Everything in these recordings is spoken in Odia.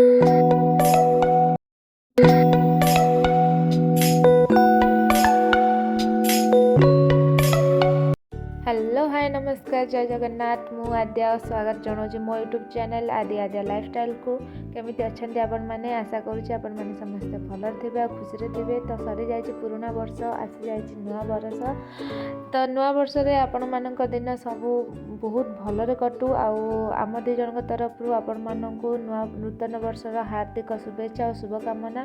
हेलो हाय नमस्कार जय जगन्नाथ मु आद्या स्वागत जनाऊँ मो यूट्यूब चैनल आदि आद्या लाइफस्टाइल को केमिति अच्छे आपण मैंने आशा करुँचे आपण मैंने समस्ते भलर थे खुशी थे। तो सरी जाइए पुराणा वर्ष आसी जाइए नुआ बरस। तो नुआ वर्ष रे आपण मानक दिन सब बहुत भलरे कटू आम दी जन तरफ आपण मानक नुआ नूतन वर्षर हार्दिक शुभेच्छा और शुभकामना।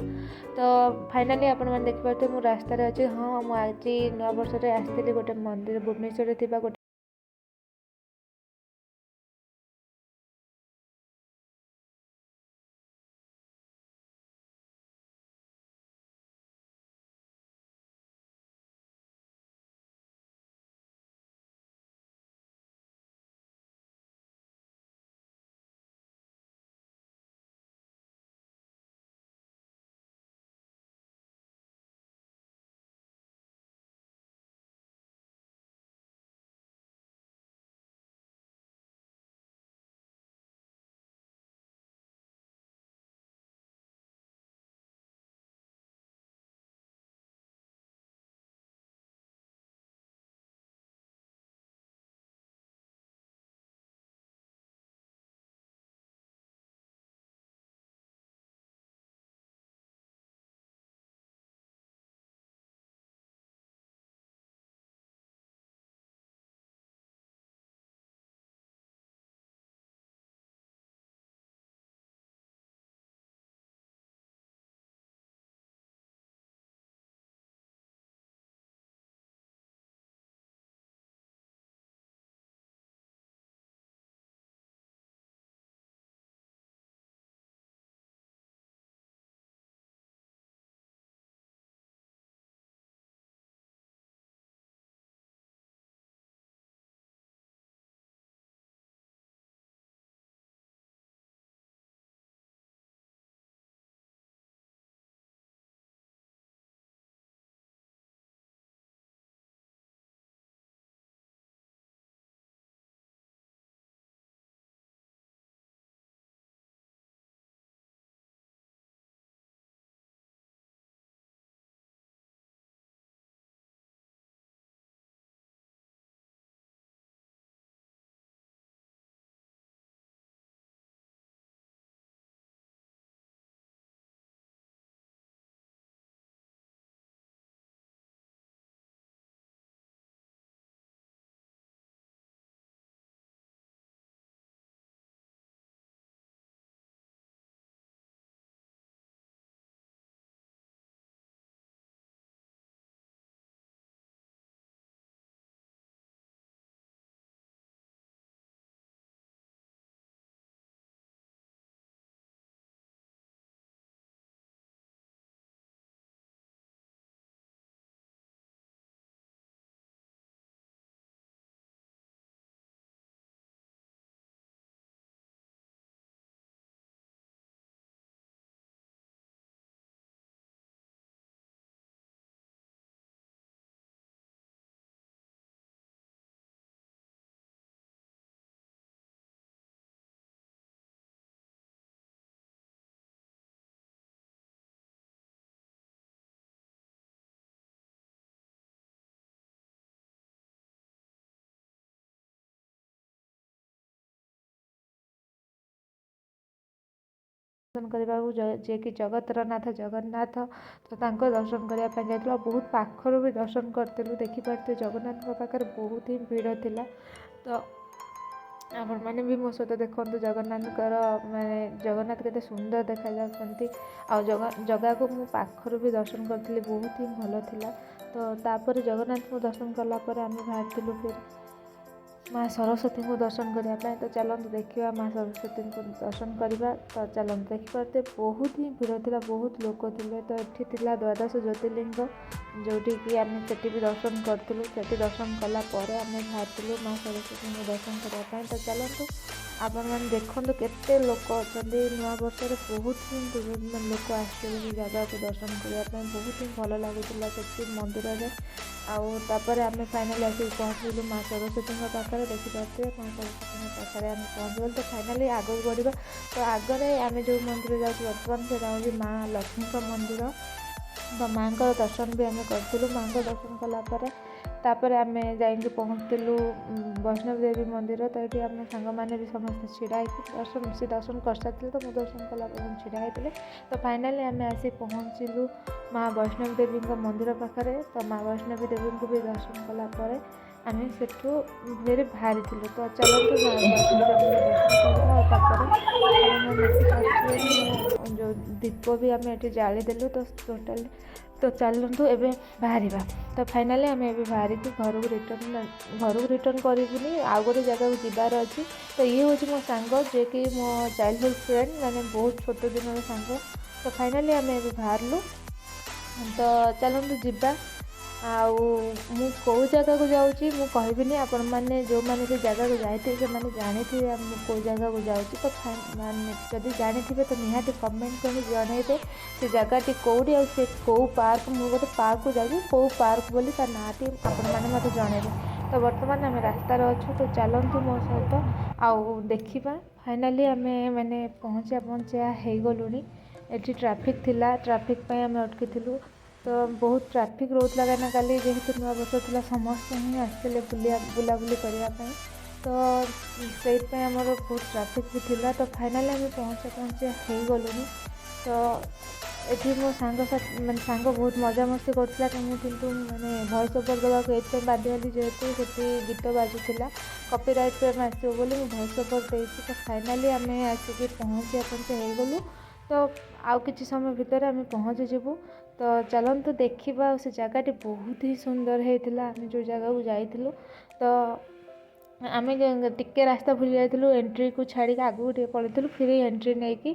तो फाइनाली आपण मैंने देखिए मुझे रास्तार अच्छे हाँ मुझे नुआ वर्ष आसती गोटे मंदिर भुवनेश्वर गोटे दर्शन करने जे कि जगतर नाथ जगन्नाथ। तो दर्शन करने जाइए बहुत पाखर भी दर्शन करूँ देखिपे जगन्नाथ पाखे बहुत ही भीड़ थिला। तो आपण मैंने भी मो सहित देखु जगन्नाथ माने जगन्नाथ केते सुंदर देखा जाती जगह को मु पाखर भी दर्शन करी बहुत ही भल थिला। तो तापर जगन्नाथ को दर्शन कलापर आम बाहर फिर माँ सरस्वती को दर्शन करने। तो चलते देखा माँ सरस्वती को दर्शन करवा। तो चलते देखिपे बहुत ही भीड़ था बहुत लोक थे। तो ये द्वादश ज्योतिर्लिंग जोटी कि आम से भी दर्शन करूँ से दर्शन कलापर आम बाहर माँ सरस्वती को दर्शन करने। तो चलते ଆପଣମାନେ ଦେଖନ୍ତୁ କେତେ ଲୋକ ଅଛନ୍ତି ନୂଆ ବର୍ଷରେ ବହୁତ ହିଁ ଲୋକ ଆସିଥିଲେ ସେ ଜାଗାକୁ ଦର୍ଶନ କରିବା ପାଇଁ। ବହୁତ ହିଁ ଭଲ ଲାଗୁଥିଲା ସେଠି ମନ୍ଦିରରେ। ଆଉ ତାପରେ ଆମେ ଫାଇନାଲି ଆସିକି ପହଞ୍ଚିଲୁ ମା ସରସ୍ୱତୀଙ୍କ ପାଖରେ। ଦେଖିପାରୁଥିବେ ମା ସରସ୍ୱତୀଙ୍କ ପାଖରେ ଆମେ ପହଞ୍ଚିଗଲୁ। ତ ଫାଇନାଲି ଆଗକୁ ବଢ଼ିବା। ତ ଆଗରେ ଆମେ ଯେଉଁ ମନ୍ଦିର ଯାଉଛୁ ବର୍ତ୍ତମାନ ସେଇଟା ହେଉଛି ମା ଲକ୍ଷ୍ମୀଙ୍କ ମନ୍ଦିର। ତ ମାଆଙ୍କର ଦର୍ଶନ ବି ଆମେ କରିଥିଲୁ। ମାଆଙ୍କ ଦର୍ଶନ କଲା ପରେ ତାପରେ ଆମେ ଯାଇକି ପହଞ୍ଚିଥିଲୁ ବୈଷ୍ଣବ ଦେବୀ ମନ୍ଦିର। ତ ଏଠି ଆମେ ସାଙ୍ଗମାନେ ବି ସମସ୍ତେ ଛିଡ଼ା ହେଇକି ଦର୍ଶନ କରିସାରିଥିଲେ। ତ ମୁଁ ଦର୍ଶନ କଲା ପରେ ଛିଡ଼ା ହେଇଥିଲେ। ତ ଫାଇନାଲି ଆମେ ଆସି ପହଞ୍ଚିଲୁ ମା ବୈଷ୍ଣବ ଦେବୀଙ୍କ ମନ୍ଦିର ପାଖରେ। ତ ମା ବୈଷ୍ଣବୀ ଦେବୀଙ୍କୁ ବି ଦର୍ଶନ କଲା ପରେ ଆମେ ସେଠୁ ଫେରି ବାହାରିଥିଲୁ। ତ ଚାଲନ୍ତୁ ମା ବୈଷ୍ଣବ ଦେବୀଙ୍କ ଦର୍ଶନ କରିବା। ଆଉ ତାପରେ ଆପଣମାନେ ଦେଖିପାରୁଥିବେ ମୁଁ ଯେଉଁ ଦୀପ ବି ଆମେ ଏଠି ଜାଳିଦେଲୁ। ତ ଟୋଟାଲି ତ ଚାଲନ୍ତୁ ଏବେ ବାହାରିବା। ତ ଫାଇନାଲି ଆମେ ଏବେ ବାହାରିକି ଘରକୁ ରିଟର୍ନ କରିବୁନି, ଆଉ ଗୋଟେ ଜାଗାକୁ ଯିବାର ଅଛି। ତ ଇଏ ହେଉଛି ମୋ ସାଙ୍ଗ, ଯିଏକି ମୋ ଚାଇଲ୍ଡହୁଡ଼ ଫ୍ରେଣ୍ଡ, ମାନେ ବହୁତ ଛୋଟ ଦିନର ସାଙ୍ଗ। ତ ଫାଇନାଲି ଆମେ ଏବେ ବାହାରିଲୁ। ତ ଚାଲନ୍ତୁ ଯିବା। ଆଉ ମୁଁ କେଉଁ ଜାଗାକୁ ଯାଉଛି ମୁଁ କହିବିନି, ଆପଣମାନେ ଯେଉଁମାନେ ସେ ଜାଗାକୁ ଯାଇଥିବେ ସେମାନେ ଜାଣିଥିବେ ମୁଁ କେଉଁ ଜାଗାକୁ ଯାଉଛି। ତ ମାନେ ଯଦି ଜାଣିଥିବେ ତ ନିହାତି କମେଣ୍ଟ କରି ଜଣାଇବେ ସେ ଜାଗାଟି କେଉଁଠି, ଆଉ ସେ କେଉଁ ପାର୍କ। ମୁଁ ଗୋଟେ ପାର୍କକୁ ଯାଉଛି, କେଉଁ ପାର୍କ ବୋଲି ତା ନାଁଟି ଆପଣମାନେ ମୋତେ ଜଣାଇବେ। ତ ବର୍ତ୍ତମାନ ଆମେ ରାସ୍ତାରେ ଅଛୁ। ତ ଚାଲନ୍ତୁ ମୋ ସହିତ ଆଉ ଦେଖିବା। ଫାଇନାଲି ଆମେ ମାନେ ପହଞ୍ଚିବା ହେଇଗଲୁଣି। ଏଠି ଟ୍ରାଫିକ୍ ଥିଲା, ଟ୍ରାଫିକ୍ ପାଇଁ ଆମେ ଅଟକିଥିଲୁ। ତ ବହୁତ ଟ୍ରାଫିକ୍ ରହୁଥିଲା କାହିଁକିନା କାଲି ଯେହେତୁ ନୂଆବର୍ଷ ଥିଲା ସମସ୍ତେ ହିଁ ଆସିଥିଲେ ବୁଲାବୁଲି କରିବା ପାଇଁ। ତ ସେଇଥିପାଇଁ ଆମର ବହୁତ ଟ୍ରାଫିକ୍ ବି ଥିଲା। ତ ଫାଇନାଲି ଆମେ ପହଞ୍ଚିବା ହେଇଗଲୁଣି। ତ ଏଠି ମୋ ସାଙ୍ଗ ବହୁତ ମଜାମସ୍ତି କରୁଥିଲା। କିନ୍ତୁ ମାନେ ଭଏସ୍ ଓଭର୍ ଦେବାକୁ ଏଥିପାଇଁ ବାଧ୍ୟ ହେଲି ଯେହେତୁ ସେଠି ଗୀତ ବାଜୁଥିଲା, କପିରାଇଟ୍ କ୍ଲେମ୍ ଆସିବ ବୋଲି ମୁଁ ଭଏସ୍ ଓଭର୍ ଦେଇଛି। ତ ଫାଇନାଲି ଆମେ ଆସିକି ପହଞ୍ଚିବା ହେଇଗଲୁ। ତ ଆଉ କିଛି ସମୟ ଭିତରେ ଆମେ ପହଞ୍ଚିଯିବୁ। ତ ଚାଲନ୍ତୁ ଦେଖିବା। ଆଉ ସେ ଜାଗାଟି ବହୁତ ହିଁ ସୁନ୍ଦର ହେଇଥିଲା ଆମେ ଯେଉଁ ଜାଗାକୁ ଯାଇଥିଲୁ। ତ ଆମେ ଟିକେ ରାସ୍ତା ଭୁଲି ଯାଇଥିଲୁ, ଏଣ୍ଟ୍ରିକୁ ଛାଡ଼ିକି ଆଗକୁ ଟିକେ ପଳେଇଥିଲୁ, ଫିରି ଏଣ୍ଟ୍ରି ନେଇକି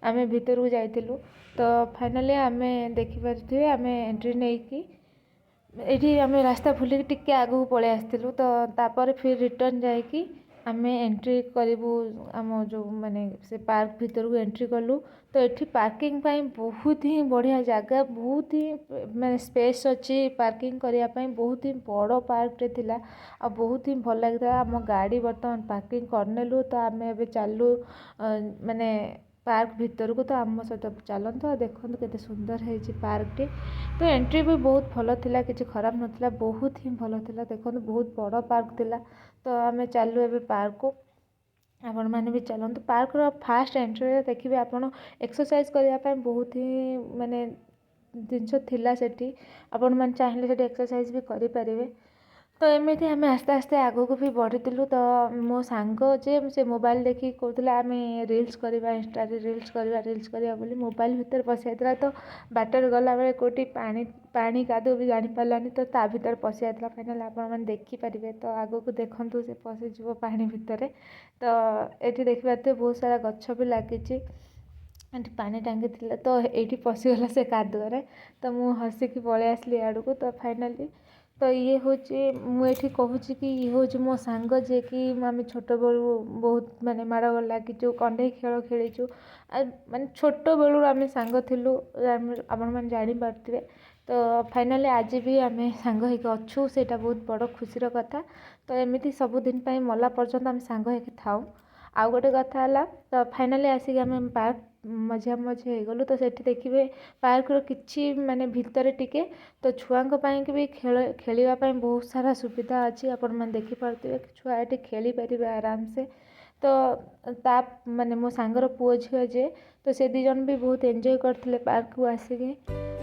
ଆମେ ଭିତରକୁ ଯାଇଥିଲୁ। ତ ଫାଇନାଲି ଆମେ ଦେଖିପାରୁଥିବେ ଆମେ ଏଣ୍ଟ୍ରି ନେଇକି ଏଇଠି ଆମେ ରାସ୍ତା ଭୁଲିକି ଟିକେ ଆଗକୁ ପଳେଇ ଆସିଥିଲୁ। ତ ତାପରେ ଫିର୍ ରିଟର୍ନ ଯାଇକି ଆମେ ଏଣ୍ଟ୍ରି କରିବୁ ଆମ ଯେଉଁ ମାନେ ସେ ପାର୍କ ଭିତରକୁ ଏଣ୍ଟ୍ରି କଲୁ। ତ ଏଠି ପାର୍କିଂ ପାଇଁ ବହୁତ ହିଁ ବଢ଼ିଆ ଜାଗା, ବହୁତ ହିଁ ମାନେ ସ୍ପେସ୍ ଅଛି ପାର୍କିଂ କରିବା ପାଇଁ। ବହୁତ ହିଁ ବଡ଼ ପାର୍କଟେ ଥିଲା ଆଉ ବହୁତ ହିଁ ଭଲ ଲାଗିଥିଲା। ଆମ ଗାଡ଼ି ବର୍ତ୍ତମାନ ପାର୍କିଂ କରିନେଲୁ। ତ ଆମେ ଏବେ ଚାଲୁ ମାନେ ପାର୍କ ଭିତରକୁ। ତ ଆମ ସହିତ ଚାଲନ୍ତୁ ଆଉ ଦେଖନ୍ତୁ କେତେ ସୁନ୍ଦର ହେଇଛି ପାର୍କଟି। ତ ଏଣ୍ଟ୍ରି ବି ବହୁତ ଭଲ ଥିଲା, କିଛି ଖରାପ ନଥିଲା, ବହୁତ ହିଁ ଭଲ ଥିଲା। ଦେଖନ୍ତୁ ବହୁତ ବଡ଼ ପାର୍କ ଥିଲା। ତ ଆମେ ଚାଲୁ ଏବେ ପାର୍କକୁ। ଆପଣମାନେ ବି ଚାଲନ୍ତୁ। ପାର୍କର ଫାଷ୍ଟ ଏଣ୍ଟ୍ରିରେ ଦେଖିବେ ଆପଣ ଏକ୍ସରସାଇଜ୍ କରିବା ପାଇଁ ବହୁତ ହିଁ ମାନେ ଜିନିଷ ଥିଲା ସେଠି। ଆପଣମାନେ ଚାହିଁଲେ ସେଠି ଏକ୍ସରସାଇଜ୍ ବି କରିପାରିବେ। ତ ଏମିତି ଆମେ ଆସ୍ତେ ଆସ୍ତେ ଆଗକୁ ବି ବଢ଼ିଥିଲୁ। ତ ମୋ ସାଙ୍ଗ ଯେ ସେ ମୋବାଇଲ୍ ଦେଖିକି କହୁଥିଲା ଆମେ ରିଲ୍ସ କରିବା, ଇନଷ୍ଟାରେ ରିଲ୍ସ କରିବା ବୋଲି ମୋବାଇଲ୍ ଭିତରେ ପଶିଯାଇଥିଲା। ତ ବାଟରେ ଗଲାବେଳେ କେଉଁଠି ପାଣି କାଦୁଅ ବି ଜାଣିପାରିଲାନି। ତ ତା ଭିତରେ ପଶିଯାଇଥିଲା। ଫାଇନାଲି ଆପଣମାନେ ଦେଖିପାରିବେ। ତ ଆଗକୁ ଦେଖନ୍ତୁ ସେ ପଶିଯିବ ପାଣି ଭିତରେ। ତ ଏଠି ଦେଖିପାରୁଥିବେ ବହୁତ ସାରା ଗଛ ବି ଲାଗିଛି। ଏଠି ପାଣି ଟାଙ୍କି ଥିଲା ତ ଏଇଠି ପଶିଗଲା ସେ କାଦୁଅରେ। ତ ମୁଁ ହସିକି ପଳେଇ ଆସିଲି ଆଡ଼କୁ। ତ ଫାଇନାଲି ତ ଇଏ ହେଉଛି, ମୁଁ ଏଠି କହୁଛି କି ଇଏ ହେଉଛି ମୋ ସାଙ୍ଗ, ଯିଏକି ଆମେ ଛୋଟବେଳୁ ବହୁତ ମାନେ ମାଡ଼ଗୋଳ ଲାଗିଛୁ, କଣ୍ଢେଇ ଖେଳ ଖେଳିଛୁ। ମାନେ ଛୋଟବେଳୁ ଆମେ ସାଙ୍ଗ ଥିଲୁ, ଆପଣମାନେ ଜାଣିପାରୁଥିବେ। ତ ଫାଇନାଲି ଆଜି ବି ଆମେ ସାଙ୍ଗ ହେଇକି ଅଛୁ, ସେଇଟା ବହୁତ ବଡ଼ ଖୁସିର କଥା। ତ ଏମିତି ସବୁଦିନ ପାଇଁ ମଲା ପର୍ଯ୍ୟନ୍ତ ଆମେ ସାଙ୍ଗ ହେଇକି ଥାଉ। ଆଉ ଗୋଟେ କଥା ହେଲା, ତ ଫାଇନାଲି ଆସିକି ଆମେ ପାର୍କ ମଝି ହେଇଗଲୁ। ତ ସେଠି ଦେଖିବେ ପାର୍କର କିଛି ମାନେ ଭିତରେ ଟିକେ ତ ଛୁଆଙ୍କ ପାଇଁକି ବି ଖେଳିବା ପାଇଁ ବହୁତ ସାରା ସୁବିଧା ଅଛି। ଆପଣମାନେ ଦେଖିପାରୁଥିବେ ଛୁଆ ଏଠି ଖେଳିପାରିବେ ଆରାମସେ। ତ ତା ମାନେ ମୋ ସାଙ୍ଗର ପୁଅ ଝିଅ ଯିଏ, ତ ସେ ଦୁଇ ଜଣ ବି ବହୁତ ଏନ୍ଜୟ କରିଥିଲେ ପାର୍କକୁ ଆସିକି।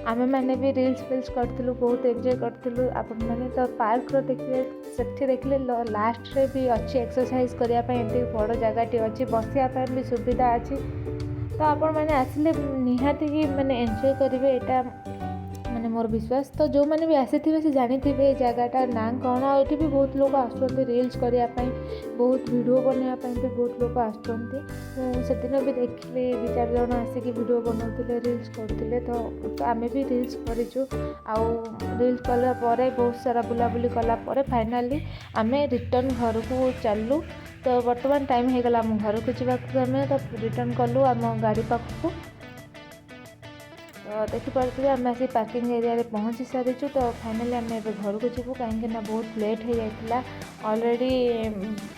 ଆମେମାନେ ବି ରିଲ୍ସ କରିଥିଲୁ, ବହୁତ ଏନ୍ଜୟ କରିଥିଲୁ। ଆପଣମାନେ ତ ପାର୍କର ଦେଖିବେ, ସେଠି ଦେଖିଲେ ଲାଷ୍ଟରେ ବି ଅଛି ଏକ୍ସରସାଇଜ୍ କରିବା ପାଇଁ ଏମିତି ବଡ଼ ଜାଗାଟି ଅଛି, ବସିବା ପାଇଁ ବି ସୁବିଧା ଅଛି। ତ ଆପଣମାନେ ଆସିଲେ ନିହାତି ମାନେ ଏନ୍ଜୟ କରିବେ, ଏଇଟା ମାନେ ମୋର ବିଶ୍ୱାସ। ତ ଯେଉଁମାନେ ବି ଆସିଥିବେ ସେ ଜାଣିଥିବେ ଏ ଜାଗାଟା ନାଁ କ'ଣ। ଆଉ ଏଠି ବି ବହୁତ ଲୋକ ଆସୁଛନ୍ତି ରିଲ୍ସ କରିବା ପାଇଁ, ବହୁତ ଭିଡ଼ିଓ ବନେଇବା ପାଇଁ ବି ବହୁତ ଲୋକ ଆସୁଛନ୍ତି। ମୁଁ ସେଦିନ ବି ଦେଖିଲି 2-4 ଜଣ ଆସିକି ଭିଡ଼ିଓ ବନାଉଥିଲେ, ରିଲ୍ସ କରୁଥିଲେ। ତ ଆମେ ବି ରିଲ୍ସ କରିଛୁ। ଆଉ ରିଲ୍ସ କଲା ପରେ ବହୁତ ସାରା ବୁଲାବୁଲି କଲା ପରେ ଫାଇନାଲି ଆମେ ରିଟର୍ନ ଘରକୁ ଚାଲିଲୁ। तो बर्तमान टाइम हो गला आम घर को जावाक आम तो रिटर्न कलु आम गाड़ी पाखक। तो देखिपे आम आसी पार्किंग एरिया रे पहुँची सारीचु। तो फाइनाली आम ए घर को जीवु कहीं बहुत लेट हो जाता ऑलरेडी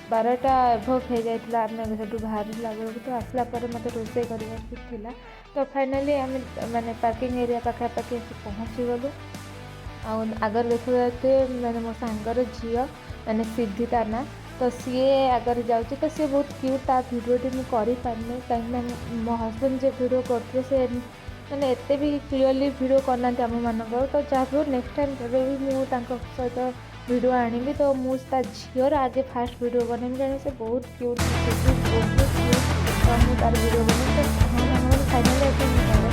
12टा एभव हो जाता आम से बाहर बेलू। तो आसला मत रोषे करवा। तो फाइनाली आम माने पार्किंग एरिया पाखापाखि पहुँची गलु। आगर देखते मैंने मो सांगर झी मैंने सिद्धि ता ना। तो सी आगर जाऊँगी तो सी बहुत क्यूट ता भिडियोटी मुझे पारनी कहीं मो हजबैंड जो भिडियो करते से मैंने एत भी क्लीयरली भिडियो करना आम मानक। तो जहाँ नेक्स्ट टाइम जब भी मुझे सहित भिडियो आनी तो मुझे झीर आगे फास्ट भिडियो बनैमी जाने से बहुत क्यूट बहुत क्यूट। तो मुझे तार भिडियो बन तो फाइनाली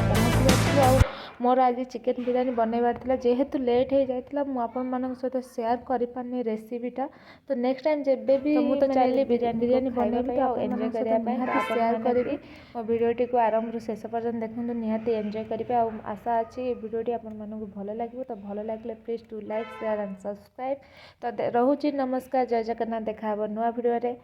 पहुँची मोर आज चिकेन बिरयानी बनवार था जेहेतु लेट हो जाता मुझे सहित सेयार कर रेसिपीटा। तो नेक्स्ट टाइम जब भी तो मुझे चाहिए बिरयानी बनवाई तो एंजॉय करने सेयार करी। मो भिडियोटी को आरंभ शेष पर्यटन देखो निहाती एंजॉय करेंगे। आशा अच्छी भिडियोटी आपको भल लगे। तो भल लगे please to like share and subscribe. तो रोचे नमस्कार जय जगन्नाथ देखा नुआ भिडियो।